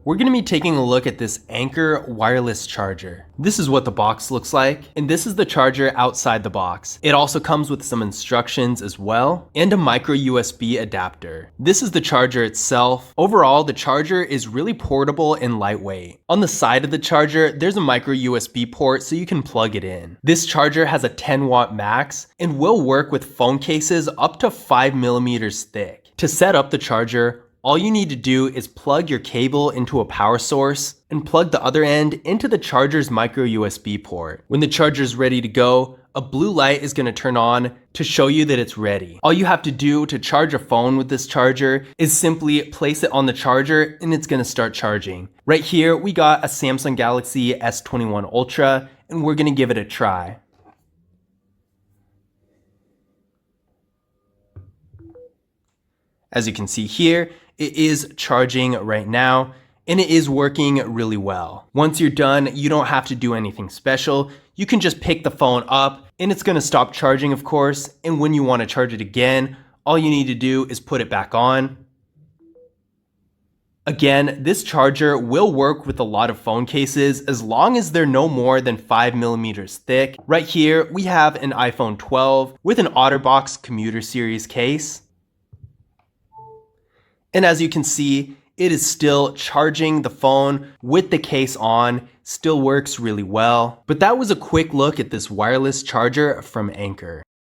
we're going to be taking a look at this Anker wireless charger. This is what the box looks like, and this is the charger outside the box. It also comes with some instructions as well, and a micro USB adapter. This is the charger itself. Overall, the charger is really portable and lightweight. On the side of the charger, there's a micro USB port so you can plug it in. This charger has a 10-watt max and will work with phone cases up to 5 millimeters thick. To set up the charger, all you need to do is plug your cable into a power source and plug the other end into the charger's micro USB port. When the charger is ready to go, a blue light is going to turn on to show you that it's ready. All you have to do to charge a phone with this charger is simply place it on the charger and it's going to start charging. Right here, we got a Samsung Galaxy S21 Ultra and we're going to give it a try. As you can see here, it is charging right now, and it is working really well. Once you're done, you don't have to do anything special. You can just pick the phone up, and it's gonna stop charging, of course, and when you wanna charge it again, all you need to do is put it back on. Again, this charger will work with a lot of phone cases as long as they're no more than 5 millimeters thick. Right here, we have an iPhone 12 with an OtterBox Commuter Series case. And as you can see, it is still charging the phone with the case on, still works really well. But that was a quick look at this wireless charger from Anker.